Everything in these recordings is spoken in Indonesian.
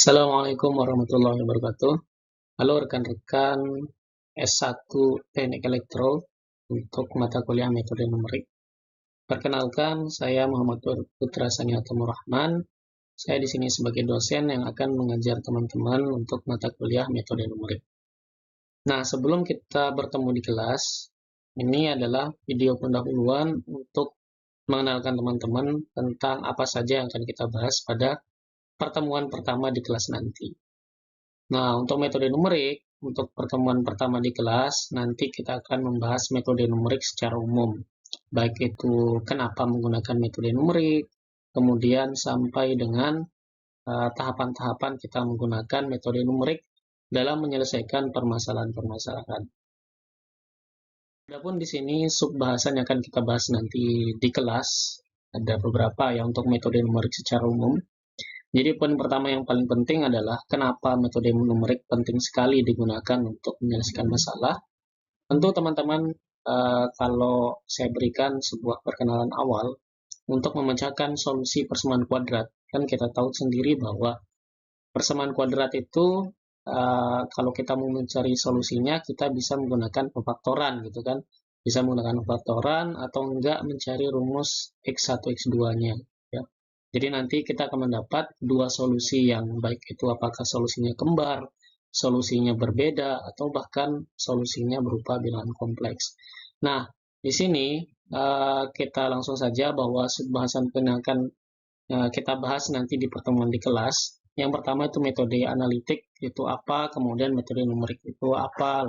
Assalamualaikum warahmatullahi wabarakatuh. Halo rekan-rekan S1 Teknik Elektro untuk mata kuliah metode numerik. Perkenalkan, saya Muhammad Putra Saniatumur Rahman. Saya di sini sebagai dosen yang akan mengajar teman-teman untuk mata kuliah metode numerik. Nah, sebelum kita bertemu di kelas, ini adalah video pendahuluan untuk mengenalkan teman-teman tentang apa saja yang akan kita bahas pada pertemuan pertama di kelas nanti. Nah, untuk metode numerik, untuk pertemuan pertama di kelas, nanti kita akan membahas metode numerik secara umum. Baik itu kenapa menggunakan metode numerik, kemudian sampai dengan tahapan-tahapan kita menggunakan metode numerik dalam menyelesaikan permasalahan-permasalahan. Adapun di sini sub-bahasan yang akan kita bahas nanti di kelas, ada beberapa ya untuk metode numerik secara umum. Jadi poin pertama yang paling penting adalah kenapa metode numerik penting sekali digunakan untuk menyelesaikan masalah. Tentu teman-teman kalau saya berikan sebuah perkenalan awal untuk memecahkan solusi persamaan kuadrat, kan kita tahu sendiri bahwa persamaan kuadrat itu kalau kita mau mencari solusinya kita bisa menggunakan pemfaktoran gitu kan. Bisa menggunakan pemfaktoran atau enggak mencari rumus X1 X2-nya ya. Jadi nanti kita akan mendapat dua solusi yang baik itu apakah solusinya kembar, solusinya berbeda, atau bahkan solusinya berupa bilangan kompleks. Nah, di sini kita langsung saja bahwa bahasan yang akan kita bahas nanti di pertemuan di kelas. Yang pertama itu metode analitik itu apa, kemudian metode numerik itu apa,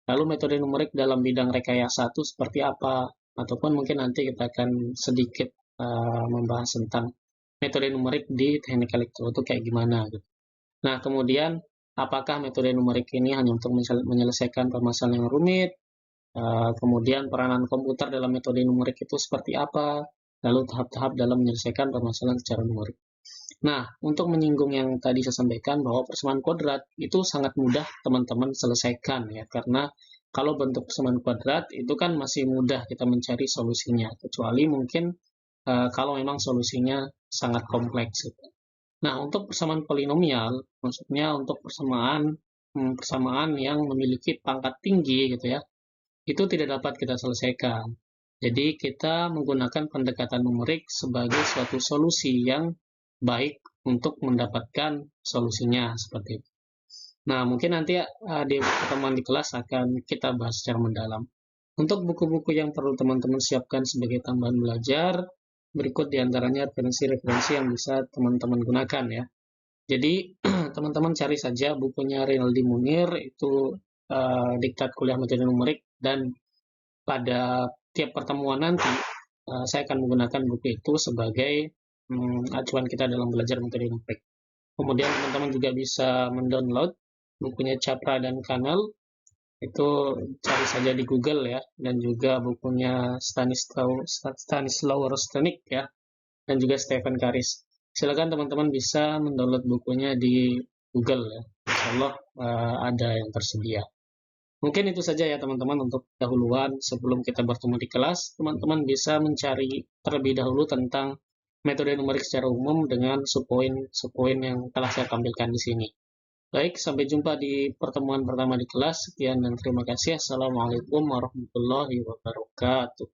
lalu metode numerik dalam bidang rekayasa itu seperti apa, ataupun mungkin nanti kita akan sedikit membahas tentang metode numerik di teknik elektro itu kayak gimana gitu. Nah, kemudian apakah metode numerik ini hanya untuk menyelesaikan permasalahan yang rumit? Kemudian peranan komputer dalam metode numerik itu seperti apa? Lalu tahap-tahap dalam menyelesaikan permasalahan secara numerik. Nah, untuk menyinggung yang tadi saya sampaikan bahwa persamaan kuadrat itu sangat mudah teman-teman selesaikan ya, karena kalau bentuk persamaan kuadrat itu kan masih mudah kita mencari solusinya, kecuali mungkin kalau memang solusinya sangat kompleks. Gitu. Nah, untuk persamaan polinomial, maksudnya untuk persamaan yang memiliki pangkat tinggi gitu ya, itu tidak dapat kita selesaikan. Jadi kita menggunakan pendekatan numerik sebagai suatu solusi yang baik untuk mendapatkan solusinya seperti itu. Nah, mungkin nanti di pertemuan di kelas akan kita bahas secara mendalam. Untuk buku-buku yang perlu teman-teman siapkan sebagai tambahan belajar, berikut diantaranya referensi-referensi yang bisa teman-teman gunakan ya. Jadi teman-teman cari saja bukunya Rinaldi Munir, itu Diktat Kuliah Metode Numerik, dan pada tiap pertemuan nanti saya akan menggunakan buku itu sebagai acuan kita dalam belajar metode numerik. Kemudian teman-teman juga bisa mendownload bukunya Capra dan Kanal, itu cari saja di Google ya, dan juga bukunya Stanislaw Rostenik ya, dan juga Stephen Karis. Silakan teman-teman bisa mendownload bukunya di Google ya, insya Allah ada yang tersedia. Mungkin itu saja ya teman-teman untuk dahuluan sebelum kita bertemu di kelas. Teman-teman bisa mencari terlebih dahulu tentang metode numerik secara umum dengan subpoin yang telah saya tampilkan di sini. Baik, sampai jumpa di pertemuan pertama di kelas. Sekian dan terima kasih. Assalamualaikum warahmatullahi wabarakatuh.